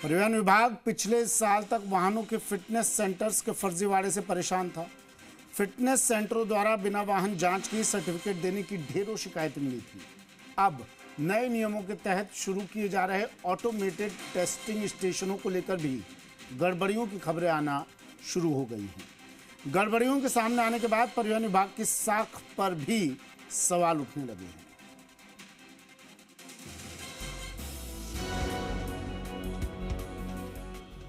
परिवहन विभाग पिछले साल तक वाहनों के फिटनेस सेंटर्स के फर्जीवाड़े से परेशान था। फिटनेस सेंटरों द्वारा बिना वाहन जांच की सर्टिफिकेट देने की ढेरों शिकायतें मिली थी। अब नए नियमों के तहत शुरू किए जा रहे ऑटोमेटेड टेस्टिंग स्टेशनों को लेकर भी गड़बड़ियों की खबरें आना शुरू हो गई हैं। गड़बड़ियों के सामने आने के बाद परिवहन विभाग की साख पर भी सवाल उठने लगे हैं।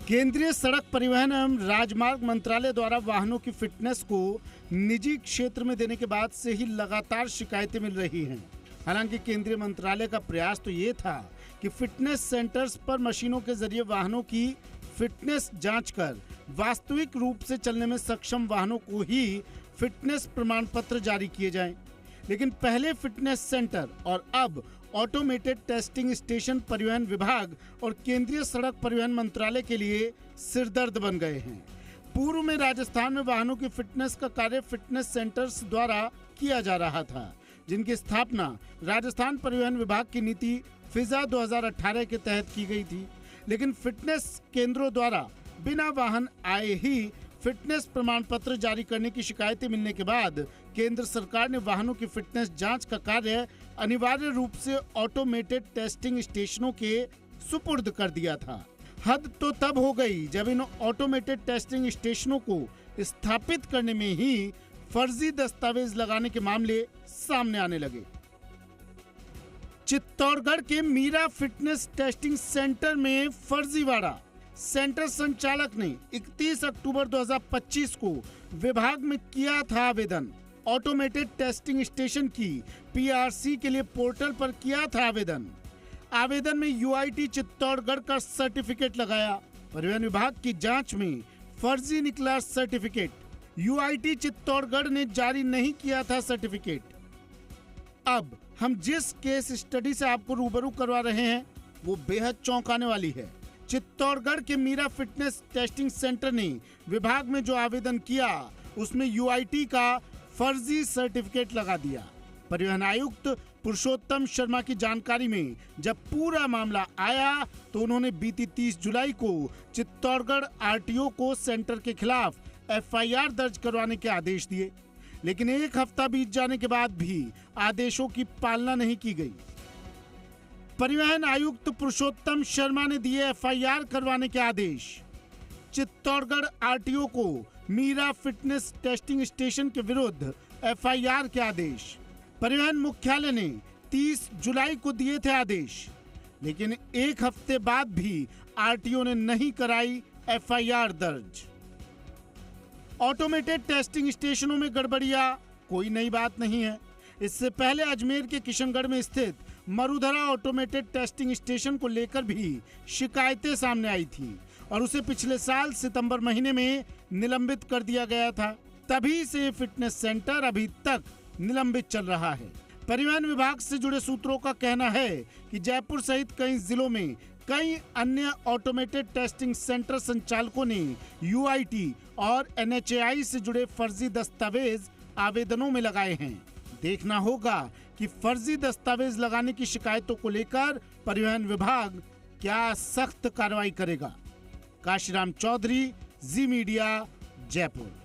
केंद्रीय सड़क परिवहन एवं राजमार्ग मंत्रालय द्वारा वाहनों की फिटनेस को निजी क्षेत्र में देने के बाद से ही लगातार शिकायतें मिल रही हैं। हालांकि केंद्रीय मंत्रालय का प्रयास तो ये था कि फिटनेस सेंटर्स पर मशीनों के जरिए वाहनों की फिटनेस जांच कर वास्तविक रूप से चलने में सक्षम वाहनों को ही फिटनेस प्रमाण पत्र जारी किए जाएं। लेकिन पहले फिटनेस सेंटर और अब ऑटोमेटेड टेस्टिंग स्टेशन परिवहन विभाग और केंद्रीय सड़क परिवहन मंत्रालय के लिए सिरदर्द बन गए हैं। पूर्व में राजस्थान में वाहनों की फिटनेस का कार्य फिटनेस सेंटर्स द्वारा किया जा रहा था, जिनकी स्थापना राजस्थान परिवहन विभाग की नीति फिजा 2018 के तहत की गई थी। लेकिन फिटनेस केंद्रों द्वारा बिना वाहन आए ही फिटनेस प्रमाण पत्र जारी करने की शिकायतें मिलने के बाद केंद्र सरकार ने वाहनों की फिटनेस जांच का कार्य अनिवार्य रूप से ऑटोमेटेड टेस्टिंग स्टेशनों के सुपुर्द कर दिया था। हद तो तब हो गई जब इन ऑटोमेटेड टेस्टिंग स्टेशनों को स्थापित करने में ही फर्जी दस्तावेज लगाने के मामले सामने आने लगे। चित्तौड़गढ़ के मीरा फिटनेस टेस्टिंग सेंटर में फर्जीवाड़ा। सेंटर संचालक ने 31 अक्टूबर 2025 को विभाग में किया था आवेदन। ऑटोमेटेड टेस्टिंग स्टेशन की पीआरसी के लिए पोर्टल पर किया था आवेदन में यूआईटी चित्तौड़गढ़ का सर्टिफिकेट लगाया। परिवहन विभाग की जांच में फर्जी निकला सर्टिफिकेट। यूआईटी चित्तौड़गढ़ ने जारी नहीं किया था सर्टिफिकेट। अब हम जिस केस स्टडी से आपको रूबरू करवा रहे हैं वो बेहद चौंकाने वाली है। चित्तौड़गढ़ के मीरा फिटनेस टेस्टिंग सेंटर ने विभाग में जो आवेदन किया उसमें यूआईटी का फर्जी सर्टिफिकेट लगा दिया। परिवहन आयुक्त पुरुषोत्तम शर्मा की जानकारी में जब पूरा मामला आया तो उन्होंने बीती 30 जुलाई को चित्तौड़गढ़ आरटीओ को सेंटर के खिलाफ एफआईआर दर्ज करवाने के आदेश दिए। लेकिन एक हफ्ता बीत जाने के बाद भी आदेशों की पालना नहीं की गई। परिवहन आयुक्त पुरुषोत्तम शर्मा ने दिए एफआईआर करवाने के आदेश। चित्तौड़गढ़ आरटीओ को मीरा फिटनेस टेस्टिंग स्टेशन के विरुद्ध एफआईआर के आदेश। परिवहन मुख्यालय ने 30 जुलाई को दिए थे आदेश, लेकिन एक हफ्ते बाद भी आरटीओ ने नहीं कराई एफआईआर दर्ज। ऑटोमेटेड टेस्टिंग स्टेशनों में गड़बड़ियां कोई नई बात नहीं है। इससे पहले अजमेर के किशनगढ़ में स्थित मरुधरा ऑटोमेटेड टेस्टिंग स्टेशन को लेकर भी शिकायतें सामने आई थी और उसे पिछले साल सितंबर महीने में निलंबित कर दिया गया था। तभी से फिटनेस सेंटर अभी तक निलंबित चल रहा है। परिवहन विभाग से जुड़े सूत्रों का कहना है कि जयपुर सहित कई जिलों में कई अन्य ऑटोमेटेड टेस्टिंग सेंटर संचालकों ने यूआईटी और एनएचएआई से जुड़े फर्जी दस्तावेज आवेदनों में लगाए हैं। देखना होगा कि फर्जी दस्तावेज लगाने की शिकायतों को लेकर परिवहन विभाग क्या सख्त कार्रवाई करेगा। काशीराम चौधरी, जी मीडिया, जयपुर।